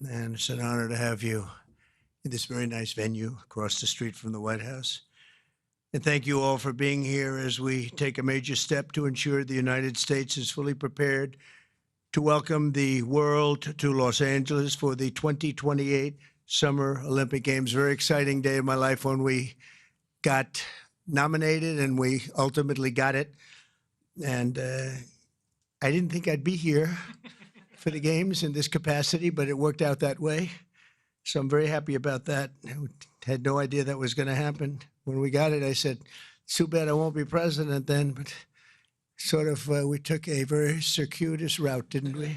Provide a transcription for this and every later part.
And it's an honor to have you in this very nice venue across the street from the White House. And thank you all for being here as we take a major step to ensure the United States is fully prepared to welcome the world to Los Angeles for the 2028 Summer Olympic Games. Very exciting day in my life when we got nominated and we ultimately got it. And I didn't think I'd be here for the games in this capacity, but it worked out that way. So I'm very happy about that. I had no idea that was going to happen. When we got it, I said, it's too bad I won't be president then, but sort of we took a very circuitous route, didn't we?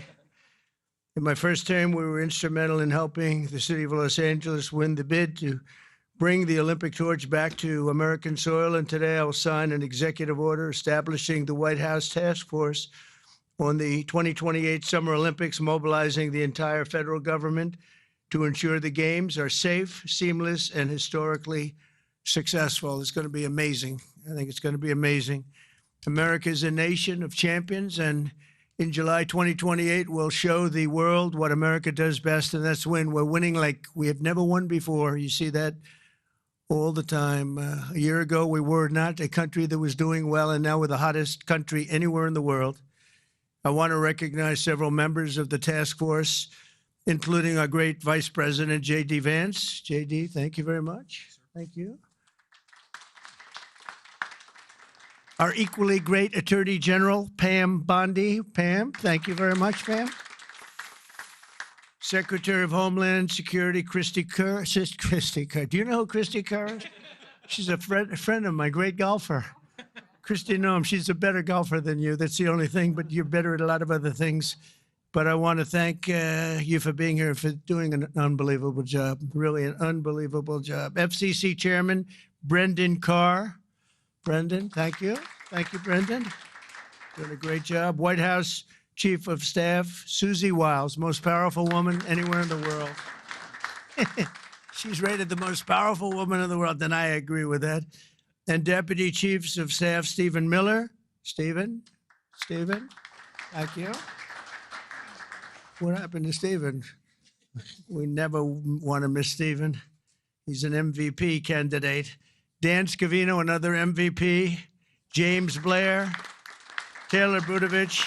In my first term, we were instrumental in helping the city of Los Angeles win the bid to bring the Olympic torch back to American soil. And today I will sign an executive order establishing the White House Task Force on the 2028 Summer Olympics, mobilizing the entire federal government to ensure the games are safe, seamless, and historically successful. It's going to be amazing. I think it's going to be amazing. America is a nation of champions, and in July 2028, we'll show the world what America does best, and that's win. We're winning like we have never won before. You see that all the time. A year ago, we were not a country that was doing well, and now we're the hottest country anywhere in the world. I want to recognize several members of the task force, including our great Vice President, J.D. Vance. J.D., thank you very much. Thank you. Our equally great Attorney General, Pam Bondi. Pam, thank you very much, Pam. Secretary of Homeland Security, Christy Kerr. Christy Kerr. Do you know who Christy Kerr is? She's a friend of my, great golfer. Christy Noem, she's a better golfer than you. That's the only thing, but you're better at a lot of other things. But I want to thank you for being here, for doing an unbelievable job, really an unbelievable job. FCC Chairman Brendan Carr. Brendan, thank you. Thank you, Brendan. Doing a great job. White House Chief of Staff Susie Wiles, most powerful woman anywhere in the world. She's rated the most powerful woman in the world, and I agree with that. And Deputy Chiefs of Staff Stephen Miller. Stephen, thank you. What happened to Stephen? We never want to miss Stephen. He's an MVP candidate. Dan Scavino, another MVP. James Blair, Taylor Budovich,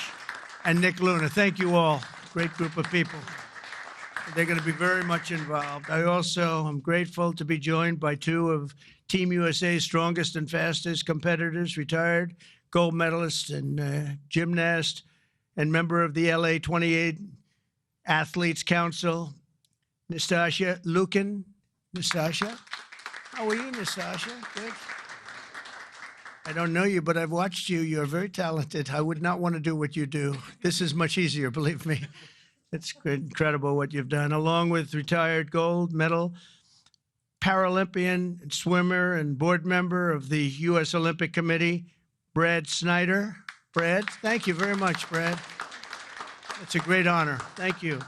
and Nick Luna. Thank you all. Great group of people. They're going to be very much involved. I also am grateful to be joined by two of Team USA's strongest and fastest competitors, retired gold medalist and gymnast, and member of the LA 28 Athletes Council, Nastasha Lukin. Nastasha, how are you, Nastasha? Good. I don't know you, but I've watched you. You're very talented. I would not want to do what you do. This is much easier, believe me. It's incredible what you've done, along with retired gold medal Paralympian swimmer and board member of the U.S. Olympic Committee, Brad Snyder. Brad, thank you very much, Brad. It's a great honor. Thank you.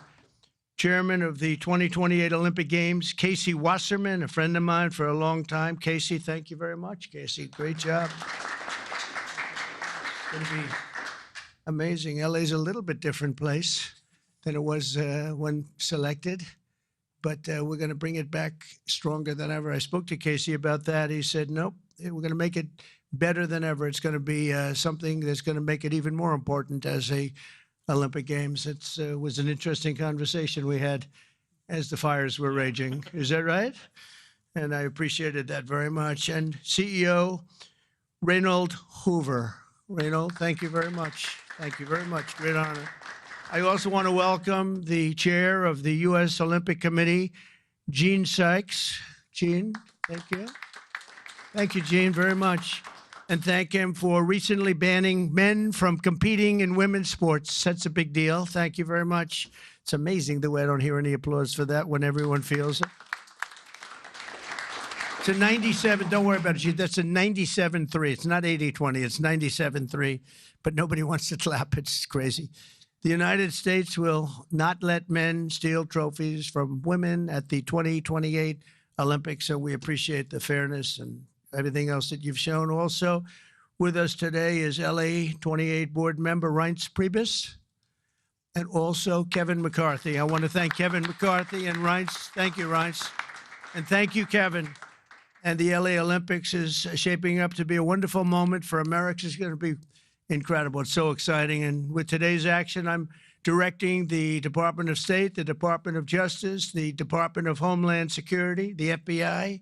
Chairman of the 2028 Olympic Games, Casey Wasserman, a friend of mine for a long time. Casey, thank you very much. Casey, great job. It's going to be amazing. LA's a little bit different place than it was when selected, but we're going to bring it back stronger than ever. I spoke to Casey about that. He said, nope, we're going to make it better than ever. It's going to be something that's going to make it even more important as a Olympic Games. It was an interesting conversation we had as the fires were raging. Is that right? And I appreciated that very much. And CEO Reynold Hoover. Reynold, thank you very much. Thank you very much. Great honor. I also want to welcome the chair of the U.S. Olympic Committee, Gene Sykes. Gene, thank you. Thank you, Gene, very much. And thank him for recently banning men from competing in women's sports. That's a big deal. Thank you very much. It's amazing the way I don't hear any applause for that when everyone feels it. It's a 97, don't worry about it. That's a 97-3. It's not 80-20, it's 97-3. But nobody wants to clap. It's crazy. The United States will not let men steal trophies from women at the 2028 Olympics, so we appreciate the fairness and everything else that you've shown. Also with us today is LA 28 board member Reince Priebus. and also Kevin McCarthy. I want to thank Kevin McCarthy and Reince. Thank you, Reince. And thank you, Kevin. And the LA Olympics is shaping up to be a wonderful moment for America. It's going to be incredible. It's so exciting. And with today's action, I'm directing the Department of State, the Department of Justice, the Department of Homeland Security, the FBI,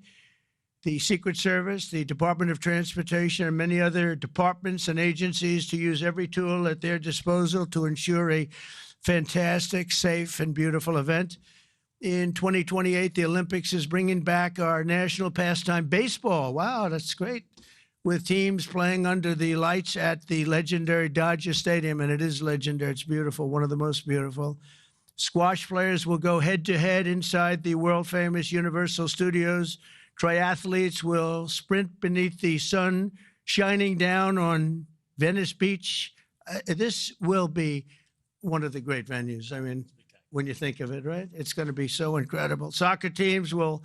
the Secret Service, the Department of Transportation, and many other departments and agencies to use every tool at their disposal to ensure a fantastic, safe, and beautiful event. In 2028, the Olympics is bringing back our national pastime, baseball. Wow, that's great. With teams playing under the lights at the legendary Dodger Stadium, and it is legendary. It's beautiful, one of the most beautiful. Squash players will go head-to-head inside the world-famous Universal Studios. Triathletes will sprint beneath the sun shining down on Venice Beach. This will be one of the great venues. I mean, when you think of it, right? It's going to be so incredible. Soccer teams will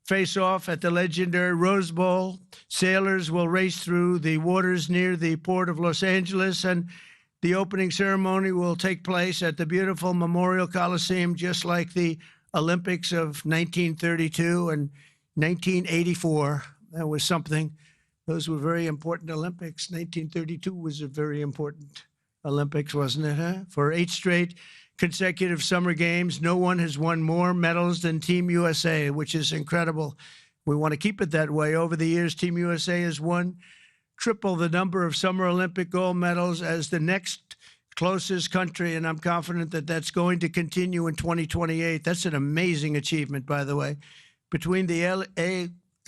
face off at the legendary Rose Bowl. Sailors will race through the waters near the port of Los Angeles, and the opening ceremony will take place at the beautiful Memorial Coliseum, just like the Olympics of 1932 and 1984. That was something. Those were very important Olympics. 1932 was a very important Olympics, wasn't it, huh? For 8 straight consecutive summer games, no one has won more medals than Team USA, which is incredible. We want to keep it that way. Over the years, Team USA has won triple the number of Summer Olympic gold medals as the next closest country, and I'm confident that that's going to continue in 2028. That's an amazing achievement, by the way. Between the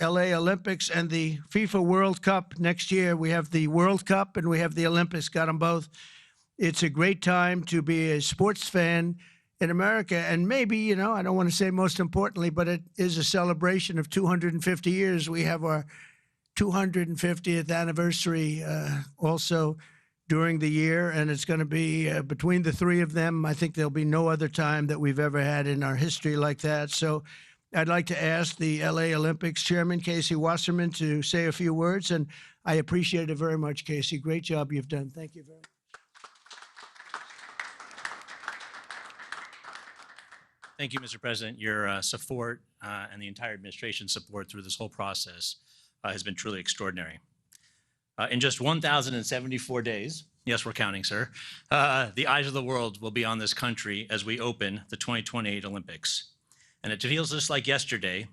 LA Olympics and the FIFA World Cup next year, we have the World Cup and we have the Olympics, got them both. It's a great time to be a sports fan in America. And maybe, I don't want to say most importantly, but it is a celebration of 250 years. We have our 250th anniversary also during the year. And it's going to be between the three of them. I think there'll be no other time that we've ever had in our history like that. So I'd like to ask the LA Olympics Chairman, Casey Wasserman, to say a few words. And I appreciate it very much, Casey. Great job you've done. Thank you very much. Thank you, Mr. President. Your support and the entire administration's support through this whole process has been truly extraordinary. In just 1,074 days, yes, we're counting, sir, the eyes of the world will be on this country as we open the 2028 Olympics. And it feels just like yesterday,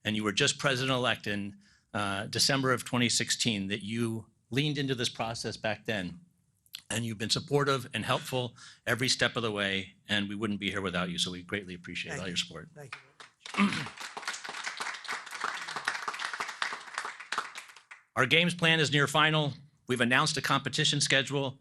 and you were just president-elect in December of 2016, that you leaned into this process back then. And you've been supportive and helpful every step of the way, and we wouldn't be here without you. So we greatly appreciate all your support. Thank you. Our games plan is near final. We've announced a competition schedule.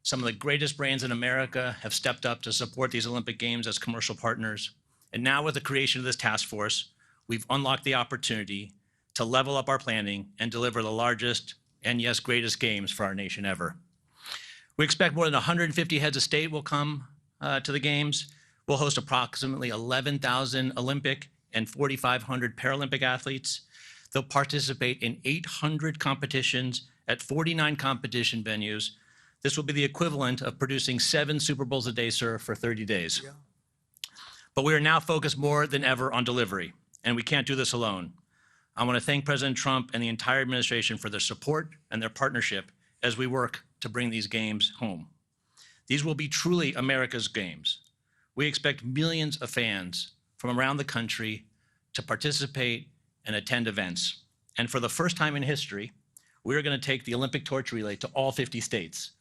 Some of the greatest brands in America have stepped up to support these Olympic Games as commercial partners. And now with the creation of this task force, we've unlocked the opportunity to level up our planning and deliver the largest and, yes, greatest games for our nation ever. We expect more than 150 heads of state will come to the Games. We'll host approximately 11,000 Olympic and 4,500 Paralympic athletes. They'll participate in 800 competitions at 49 competition venues. This will be the equivalent of producing 7 Super Bowls a day, sir, for 30 days. Yeah. But we are now focused more than ever on delivery, and we can't do this alone. I want to thank President Trump and the entire administration for their support and their partnership as we work to bring these games home. These will be truly America's games. We expect millions of fans from around the country to participate and attend events. And for the first time in history, we are going to take the Olympic torch relay to all 50 states.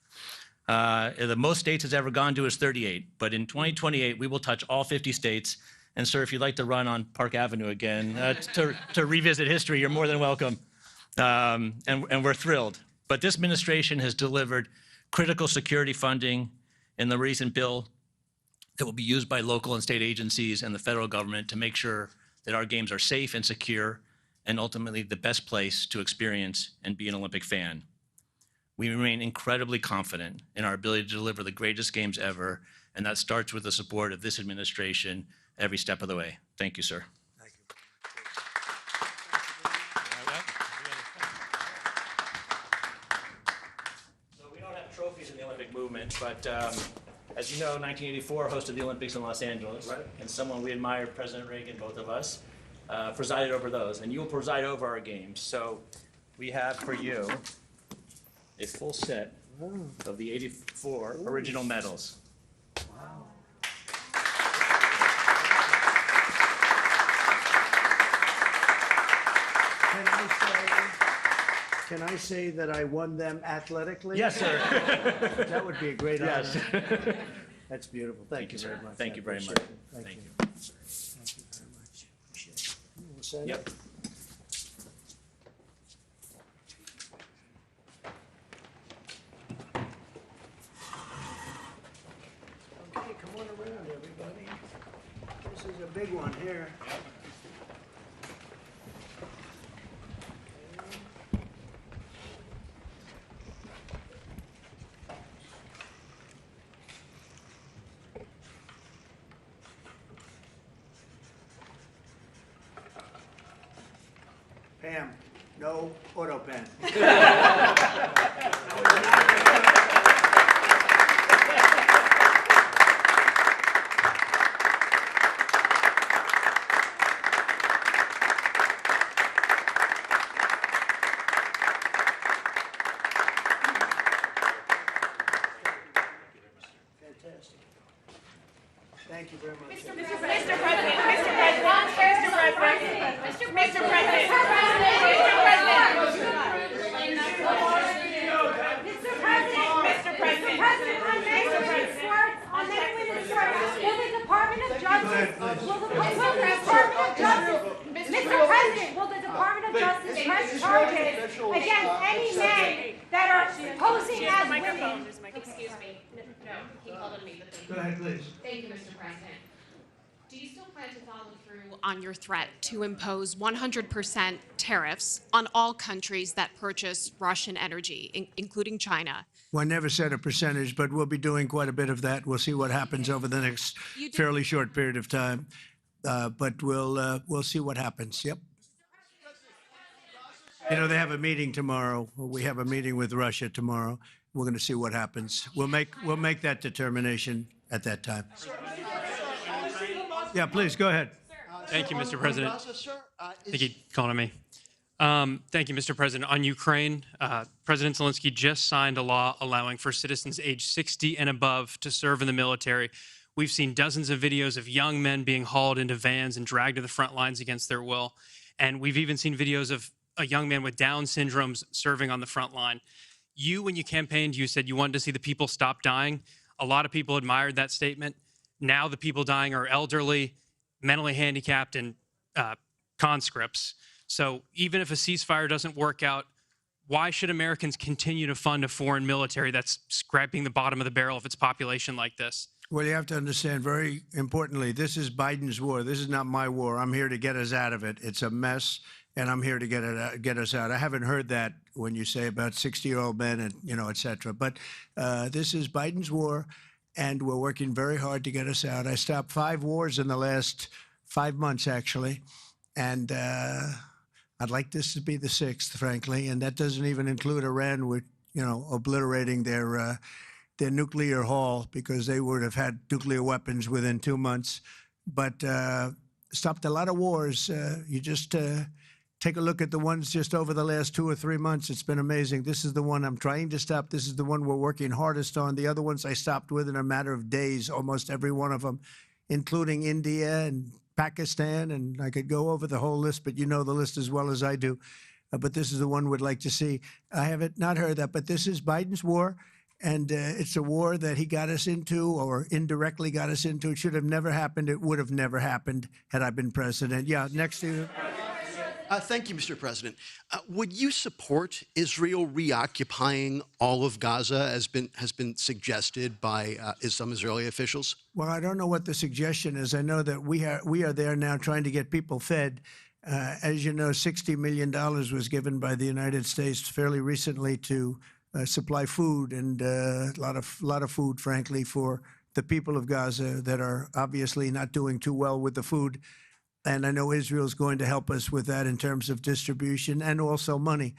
The most states it's ever gone to is 38, but in 2028, we will touch all 50 states. And sir, if you'd like to run on Park Avenue again to revisit history, you're more than welcome. And we're thrilled. But this administration has delivered critical security funding in the recent bill that will be used by local and state agencies and the federal government to make sure that our games are safe and secure and ultimately the best place to experience and be an Olympic fan. We remain incredibly confident in our ability to deliver the greatest games ever, and that starts with the support of this administration every step of the way. Thank you, sir. Trophies in the Olympic movement, but As you know, 1984 hosted the Olympics in Los Angeles. Right. And someone we admired, President Reagan, both of us, presided over those. And you will preside over our games. So we have for you a full set of the 84 original medals. Can I say that I won them athletically? Yes, sir. That would be a great honor. Yes. That's beautiful. Thank you very much. Thank I you very appreciate much. it. Thank Thank you. you. Thank you very much. Appreciate it. You wanna sign Yep. it? Okay, come on around, everybody. This is a big one here. Pam, no auto pen. Fantastic. Thank you very much. Mr. President, Mr. President, Mr. President, Mr. President, Mr. President, will the Department of Justice press charges against any men that are posing as women? Excuse me. No, he called on me, but thank Go you. ahead, please. Thank you, Mr. President. Do you still plan to follow through on your threat to impose 100% tariffs on all countries that purchase Russian energy, including China? Well, I never said a percentage, but we'll be doing quite a bit of that. We'll see what happens over the next You did- fairly short period of time. But we'll see what happens. Yep. You know, they have a meeting tomorrow. We have a meeting with Russia tomorrow. We're going to see what happens. We'll make that determination at that time. Yeah, please go ahead. Thank you, Mr. President. Thank you for calling on me. Thank you, Mr. President. On Ukraine, President Zelensky just signed a law allowing for citizens age 60 and above to serve in the military. We've seen dozens of videos of young men being hauled into vans and dragged to the front lines against their will. And we've even seen videos of a young man with Down syndrome serving on the front line. When you campaigned, you said you wanted to see the people stop dying. A lot of people admired that statement. Now the people dying are elderly, mentally handicapped, and conscripts. So even if a ceasefire doesn't work out, why should Americans continue to fund a foreign military that's scraping the bottom of the barrel of its population like this? Well, you have to understand very importantly, this is Biden's war. This is not my war. I'm here to get us out of it. It's a mess, and I'm here to get us out. I haven't heard that when you say about 60-year-old men and, et cetera. But this is Biden's war, and we're working very hard to get us out. I stopped 5 wars in the last 5 months, actually, and I'd like this to be the 6th, frankly, and that doesn't even include Iran with, obliterating their nuclear haul, because they would have had nuclear weapons within 2 months. But stopped a lot of wars. You just take a look at the ones just over the last 2 or 3 months. It's been amazing. This is the one I'm trying to stop. This is the one we're working hardest on. The other ones I stopped within a matter of days, almost every one of them, including India and Pakistan. And I could go over the whole list, but you know the list as well as I do. But this is the one we'd like to see. I haven't not heard that, but this is Biden's war. And it's a war that he got us into, or indirectly got us into. It should have never happened. It would have never happened had I been president. Yeah, next to you. Thank you, Mr. President. Would you support Israel reoccupying all of Gaza, as has been suggested by some Israeli officials? Well, I don't know what the suggestion is. I know that we are there now trying to get people fed. As you know, $60 million was given by the United States fairly recently to supply food, and a lot of food, frankly, for the people of Gaza that are obviously not doing too well with the food. And I know Israel's going to help us with that in terms of distribution and also money.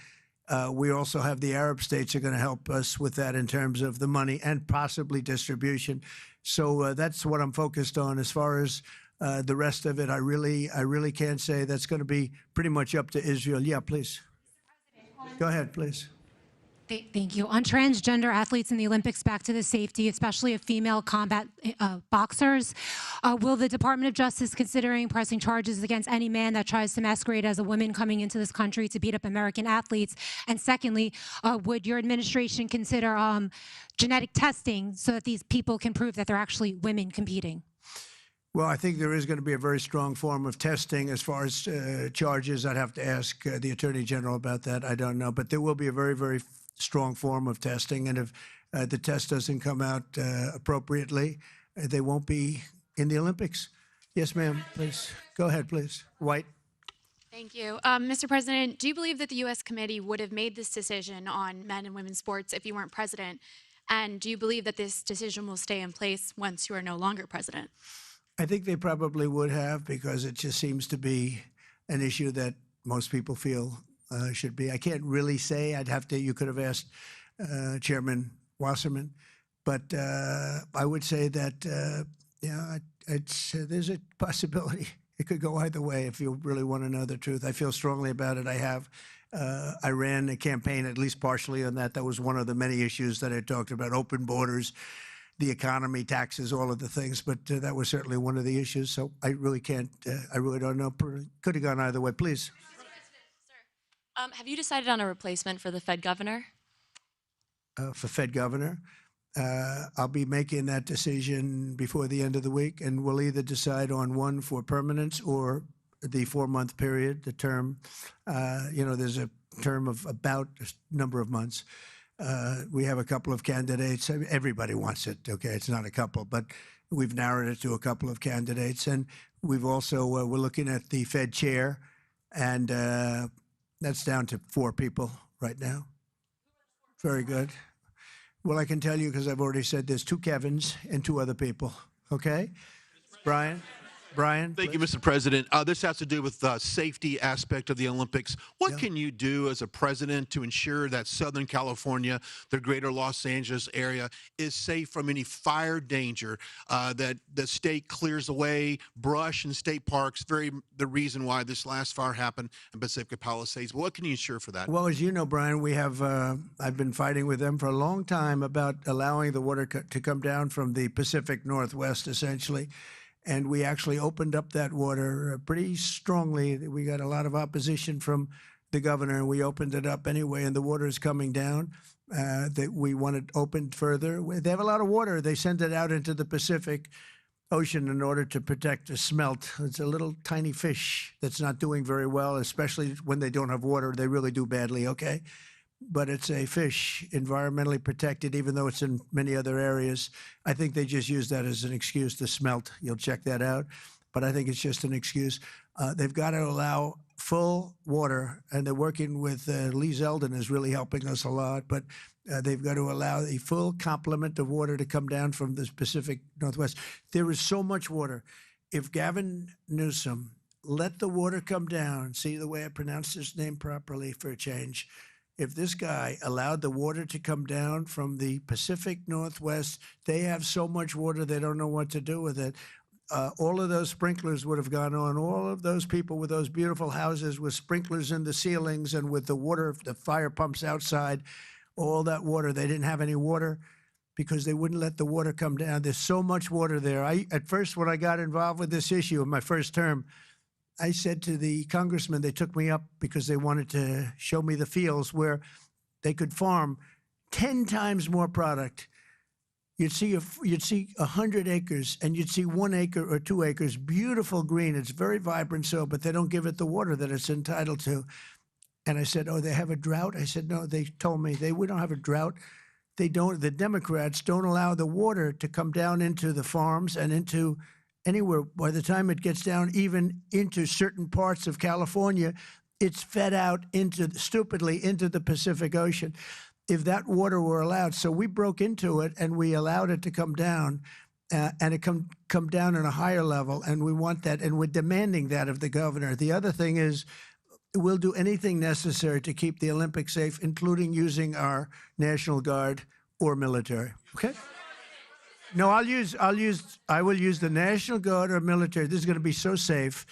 We also have the Arab states are going to help us with that in terms of the money and possibly distribution. So that's what I'm focused on. As far as the rest of it, I really can't say. That's going to be pretty much up to Israel. Yeah, please. Go ahead, please. Thank you. On transgender athletes in the Olympics, back to the safety, especially of female combat boxers, will the Department of Justice considering pressing charges against any man that tries to masquerade as a woman coming into this country to beat up American athletes? And secondly, would your administration consider genetic testing so that these people can prove that they're actually women competing? Well, I think there is going to be a very strong form of testing. As far as charges, I'd have to ask the Attorney General about that. I don't know. But there will be a very, very strong form of testing. And if the test doesn't come out appropriately, they won't be in the Olympics. Yes, ma'am, please. Go ahead, please. White. Thank you. Mr. President, do you believe that the U.S. committee would have made this decision on men and women's sports if you weren't president? And do you believe that this decision will stay in place once you are no longer president? I think they probably would have, because it just seems to be an issue that most people feel should be. I can't really say. I'd have to. You could have asked Chairman Wasserman, but I would say that there's a possibility. It could go either way if you really want to know the truth. I feel strongly about it. I ran a campaign, at least partially, on that. That was one of the many issues that I talked about: open borders, the economy, taxes, all of the things. But that was certainly one of the issues. So I really can't. I really don't know. Could have gone either way. Please. Have you decided on a replacement for the Fed governor? For Fed governor, I'll be making that decision before the end of the week, and we'll either decide on one for permanence or the 4-month period, the term. There's a term of about a number of months. We have a couple of candidates. I mean, everybody wants it, okay? It's not a couple, but we've narrowed it to a couple of candidates. And we've also, we're looking at the Fed chair, and that's down to 4 people right now. Very good. Well, I can tell you, because I've already said there's 2 Kevins and 2 other people, okay? Brian? Thank you, Mr. President. This has to do with the safety aspect of the Olympics. What can you do as a president to ensure that Southern California, the greater Los Angeles area, is safe from any fire danger, that the state clears away brush in state parks, the reason why this last fire happened in Pacific Palisades? What can you ensure for that? Well, as you know, Brian, we have, I've been fighting with them for a long time about allowing the water to come down from the Pacific Northwest, essentially. And we actually opened up that water pretty strongly. We got a lot of opposition from the governor, and we opened it up anyway, and the water is coming down. That we want it opened further. They have a lot of water. They send it out into the Pacific Ocean in order to protect the smelt. It's a little tiny fish that's not doing very well, especially when they don't have water. They really do badly, okay? But it's a fish, environmentally protected, even though it's in many other areas. I think they just use that as an excuse to smelt. You'll check that out. But I think it's just an excuse. They've got to allow full water, and they're working with Lee Zeldin is really helping us a lot. But they've got to allow a full complement of water to come down from the Pacific Northwest. There is so much water. If Gavin Newsom let the water come down, see the way I pronounced his name properly for a change, if this guy allowed the water to come down from the Pacific Northwest, they have so much water they don't know what to do with it. All of those sprinklers would have gone on. All of those people with those beautiful houses with sprinklers in the ceilings and with the water, the fire pumps outside, all that water, they didn't have any water because they wouldn't let the water come down. There's so much water there. At first, when I got involved with this issue in my first term, I said to the congressman, they took me up because they wanted to show me the fields where they could farm 10 times more product. You'd see 100 acres, and you'd see 1 acre or 2 acres, beautiful green. It's very vibrant soil, but they don't give it the water that it's entitled to. And I said, oh, they have a drought? I said, no, they told me we don't have a drought. They don't. The Democrats don't allow the water to come down into the farms and into anywhere. By the time it gets down even into certain parts of California, it's fed out stupidly into the Pacific Ocean. If that water were allowed, so we broke into it and we allowed it to come down, and it come down on a higher level, and we want that, and we're demanding that of the governor. The other thing is, we'll do anything necessary to keep the Olympics safe, including using our National Guard or military. Okay? No, I will use the National Guard or military. This is going to be so safe,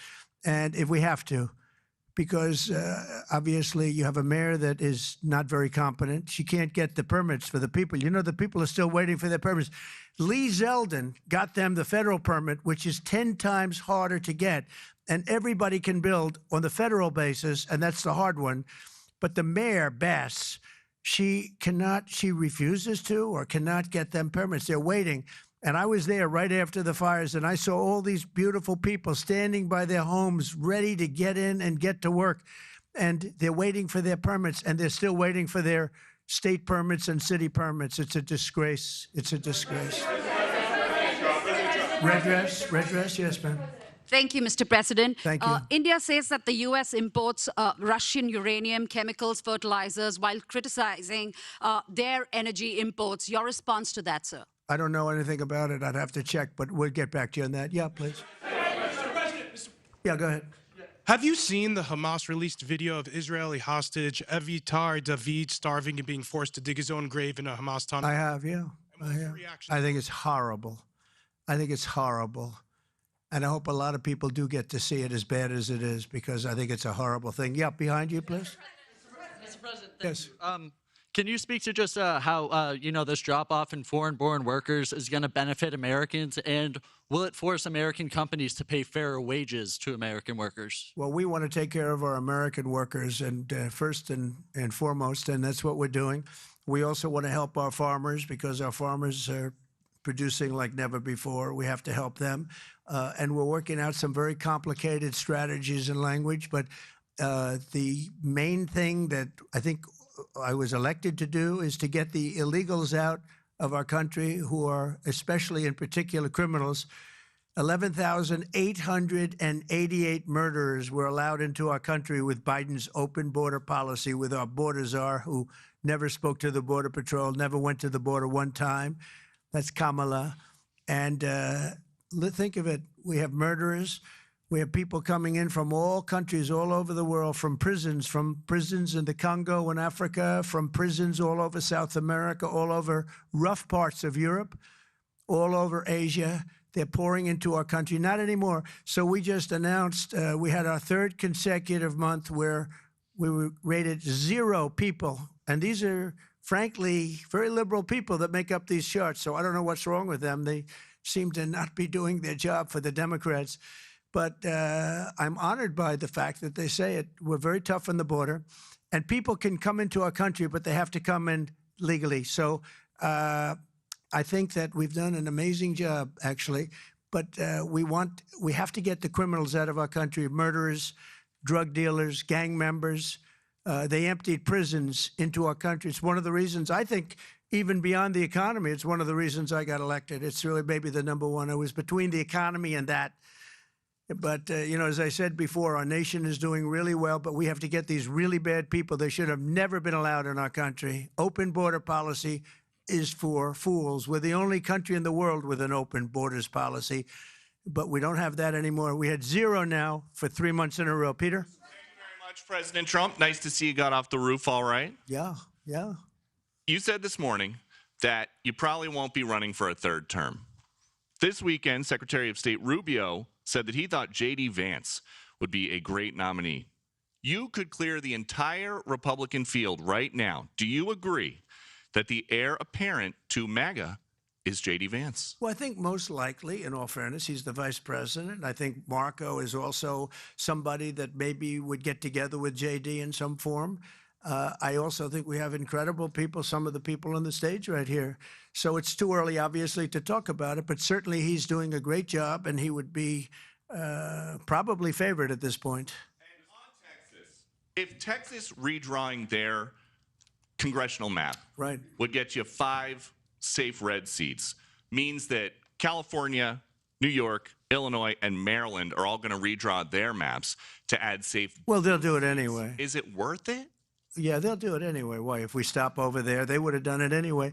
and if we have to, because obviously you have a mayor that is not very competent. She can't get the permits for the people. You know, the people are still waiting for their permits. Lee Zeldin got them the federal permit, which is 10 times harder to get, and everybody can build on the federal basis, and that's the hard one. But the mayor, Bass, she refuses to or cannot get them permits. They're waiting. And I was there right after the fires, and I saw all these beautiful people standing by their homes, ready to get in and get to work. And they're waiting for their permits, and they're still waiting for their state permits and city permits. It's a disgrace. It's a disgrace. Redress, yes, ma'am. Thank you, Mr. President. Thank you. India says that the U.S. imports Russian uranium, chemicals, fertilizers, while criticizing their energy imports. Your response to that, sir? I don't know anything about it. I'd have to check, but we'll get back to you on that. Yeah, please. Mr. President, Yeah, go ahead. have you seen the Hamas-released video of Israeli hostage Avitar David starving and being forced to dig his own grave in a Hamas tunnel? I have, yeah. I have. I think it's horrible. I think it's horrible. And I hope a lot of people do get to see it, as bad as it is, because I think it's a horrible thing. Yeah, behind you, please. Mr. President, Yes. can you speak to just how, this drop-off in foreign-born workers is going to benefit Americans, and will it force American companies to pay fairer wages to American workers? Well, we want to take care of our American workers, and first and foremost, and that's what we're doing. We also want to help our farmers, because our farmers are producing like never before. We have to help them. And we're working out some very complicated strategies and language. But the main thing that I think I was elected to do is to get the illegals out of our country, who are especially in particular criminals. 11,888 murderers were allowed into our country with Biden's open border policy, with our border czar, who never spoke to the Border Patrol, never went to the border one time. That's Kamala. And think of it. We have murderers. We have people coming in from all countries all over the world, from prisons in the Congo and Africa, from prisons all over South America, all over rough parts of Europe, all over Asia. They're pouring into our country. Not anymore. So we just announced we had our third consecutive month where we were rated 0 people. And these are, frankly, very liberal people that make up these charts. So I don't know what's wrong with them. They seem to not be doing their job for the Democrats. But I'm honored by the fact that they say it. We're very tough on the border. And people can come into our country, but they have to come in legally. So I think that we've done an amazing job, actually. But we have to get the criminals out of our country, murderers, drug dealers, gang members. They emptied prisons into our country. It's one of the reasons, I think, even beyond the economy, it's one of the reasons I got elected. It's really maybe the number one. It was between the economy and that. But, as I said before, our nation is doing really well, but we have to get these really bad people. They should have never been allowed in our country. Open border policy is for fools. We're the only country in the world with an open borders policy, but we don't have that anymore. We had 0 now for 3 months in a row. Peter? Thank you very much, President Trump. Nice to see you got off the roof all right. Yeah. You said this morning that you probably won't be running for a 3rd term. This weekend, Secretary of State Rubio said that he thought J.D. Vance would be a great nominee. You could clear the entire Republican field right now. Do you agree that the heir apparent to MAGA is J.D. Vance? Well, I think most likely, in all fairness, he's the vice president. I think Marco is also somebody that maybe would get together with J.D. in some form. I also think we have incredible people, some of the people on the stage right here. So it's too early, obviously, to talk about it, but certainly he's doing a great job, and he would be probably favored at this point. And on Texas, if Texas redrawing their congressional map would get you 5 safe red seats, means that California, New York, Illinois, and Maryland are all going to redraw their maps to add safe. Well, they'll do it anyway. Is it worth it? Yeah, they'll do it anyway. Why? If we stop over there, they would have done it anyway.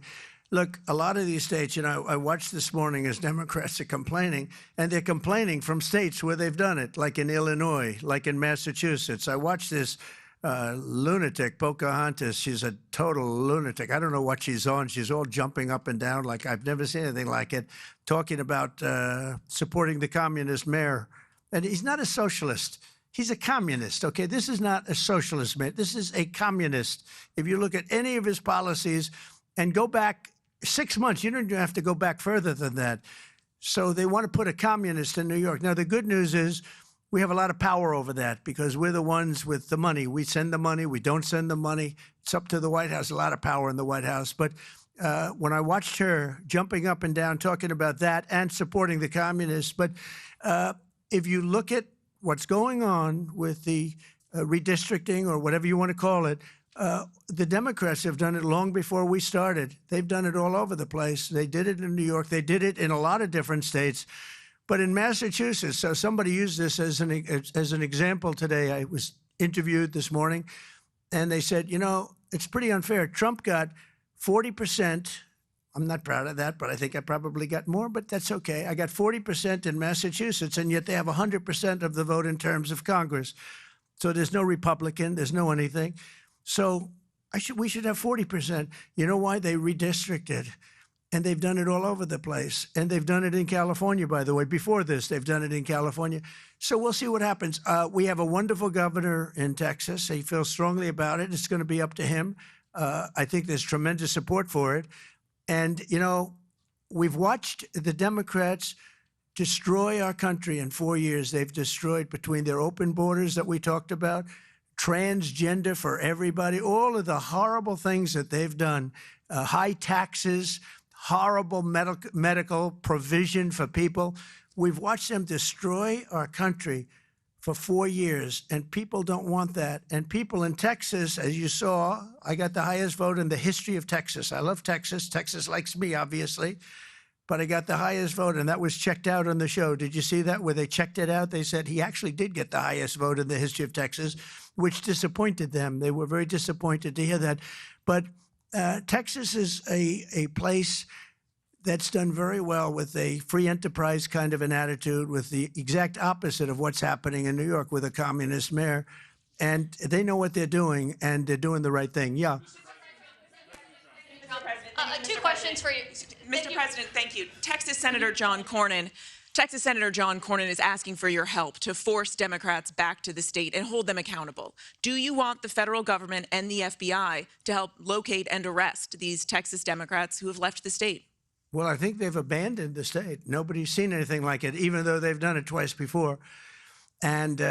Look, a lot of these states, I watched this morning as Democrats are complaining, and they're complaining from states where they've done it, like in Illinois, like in Massachusetts. I watched this lunatic, Pocahontas. She's a total lunatic. I don't know what she's on. She's all jumping up and down like I've never seen anything like it, talking about supporting the communist mayor. And he's not a socialist. He's a communist, okay? This is not a socialist man. This is a communist. If you look at any of his policies and go back 6 months, you don't even have to go back further than that. So they want to put a communist in New York. Now, the good news is we have a lot of power over that because we're the ones with the money. We send the money. We don't send the money. It's up to the White House, a lot of power in the White House. But when I watched her jumping up and down, talking about that and supporting the communists, but if you look at what's going on with the redistricting or whatever you want to call it, the Democrats have done it long before we started. They've done it all over the place. They did it in New York. They did it in a lot of different states. But in Massachusetts, so somebody used this as an example today. I was interviewed this morning, and they said, it's pretty unfair. Trump got 40%. I'm not proud of that, but I think I probably got more, but that's okay. I got 40% in Massachusetts, and yet they have 100% of the vote in terms of Congress. So there's no Republican, there's no anything. So we should have 40%. You know why? They redistricted, and they've done it all over the place. And they've done it in California, by the way. Before this, they've done it in California. So we'll see what happens. We have a wonderful governor in Texas. He feels strongly about it. It's going to be up to him. I think there's tremendous support for it. And, we've watched the Democrats destroy our country in 4 years. They've destroyed between their open borders that we talked about, transgender for everybody, all of the horrible things that they've done, high taxes, horrible medical provision for people. We've watched them destroy our country for 4 years, and people don't want that. And people in Texas, as you saw, I got the highest vote in the history of Texas. I love Texas. Texas likes me, obviously. But I got the highest vote, and that was checked out on the show. Did you see that? Where they checked it out, they said he actually did get the highest vote in the history of Texas, which disappointed them. They were very disappointed to hear that. But Texas is a place that's done very well with a free enterprise kind of an attitude, with the exact opposite of what's happening in New York with a communist mayor. And they know what they're doing, and they're doing the right thing. Yeah. Two questions for you. Mr. President, thank you. Texas Senator John Cornyn is asking for your help to force Democrats back to the state and hold them accountable. Do you want the federal government and the FBI to help locate and arrest these Texas Democrats who have left the state? Well, I think they've abandoned the state. Nobody's seen anything like it, even though they've done it twice before. And in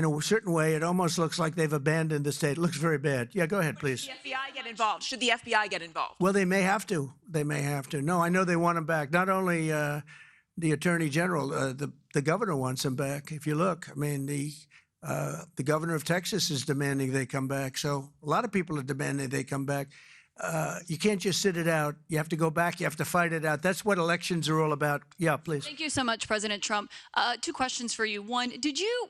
a certain way, it almost looks like they've abandoned the state. It looks very bad. Yeah, go ahead, please. Should the FBI get involved? Should the FBI get involved? Well, they may have to. They may have to. No, I know they want them back. Not only the Attorney General, the governor wants them back. If you look, I mean, the governor of Texas is demanding they come back. So a lot of people are demanding they come back. You can't just sit it out. You have to go back. You have to fight it out. That's what elections are all about. Yeah, please. Thank you so much, President Trump. Two questions for you. One,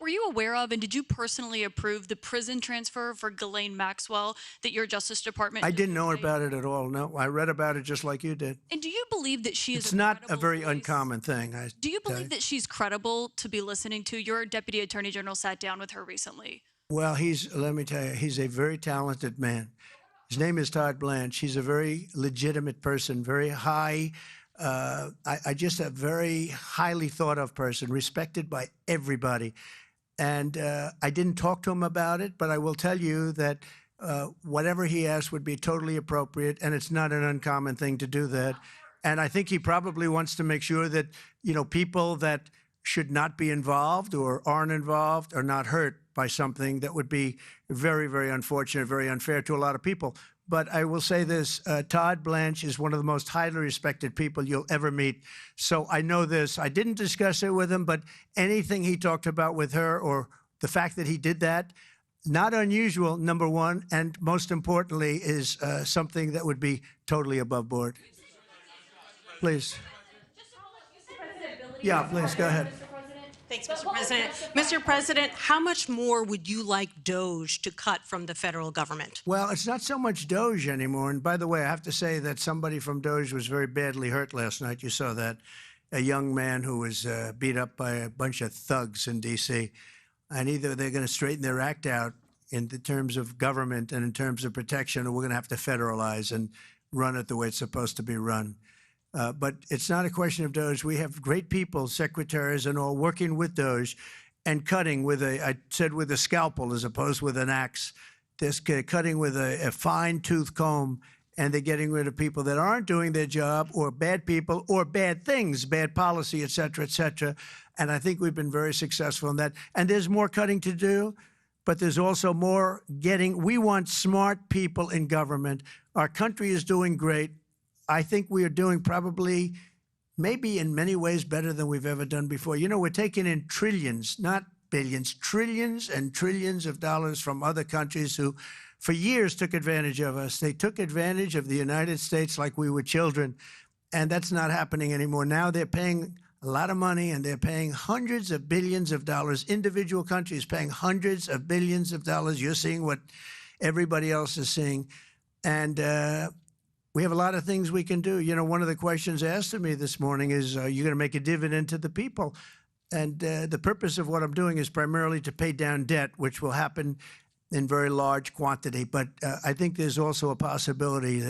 were you aware of and did you personally approve the prison transfer for Ghislaine Maxwell that your Justice Department? I didn't know about it at all. No, I read about it just like you did. And do you believe that she is? It's not a very uncommon thing. Do you believe that she's credible to be listening to? Your Deputy Attorney General sat down with her recently. Well, let me tell you, he's a very talented man. His name is Todd Blanche. He's a very legitimate person, very high, I just a very highly thought of person, respected by everybody. And I didn't talk to him about it, but I will tell you that whatever he asked would be totally appropriate, and it's not an uncommon thing to do that. And I think he probably wants to make sure that, people that should not be involved or aren't involved are not hurt by something that would be very, very unfortunate, very unfair to a lot of people. But I will say this, Todd Blanche is one of the most highly respected people you'll ever meet. So I know this. I didn't discuss it with him, but anything he talked about with her or the fact that he did that, not unusual, number one, and most importantly is something that would be totally above board. Please. Yeah, please, go ahead. Thanks, Mr. President. Mr. President, how much more would you like DOGE to cut from the federal government? Well, it's not so much DOGE anymore. And by the way, I have to say that somebody from DOGE was very badly hurt last night. You saw that. A young man who was beat up by a bunch of thugs in D.C. And either they're going to straighten their act out in the terms of government and in terms of protection, or we're going to have to federalize and run it the way it's supposed to be run. But it's not a question of DOGE. We have great people, secretaries and all, working with DOGE and cutting with I said with a scalpel as opposed with an axe. They're cutting with a fine-tooth comb, and they're getting rid of people that aren't doing their job, or bad people, or bad things, bad policy, et cetera, et cetera. And I think we've been very successful in that. And there's more cutting to do, but there's also more getting. We want smart people in government. Our country is doing great. I think we are doing probably, maybe in many ways, better than we've ever done before. You know, we're taking in trillions, not billions, trillions and trillions of dollars from other countries who, for years, took advantage of us. They took advantage of the United States like we were children, and that's not happening anymore. Now they're paying a lot of money, and they're paying hundreds of billions of dollars. Individual countries paying hundreds of billions of dollars. You're seeing what everybody else is seeing. And we have a lot of things we can do. You know, one of the questions asked of me this morning is, are you going to make a dividend to the people? And the purpose of what I'm doing is primarily to pay down debt, which will happen in very large quantity. But I think there's also a possibility that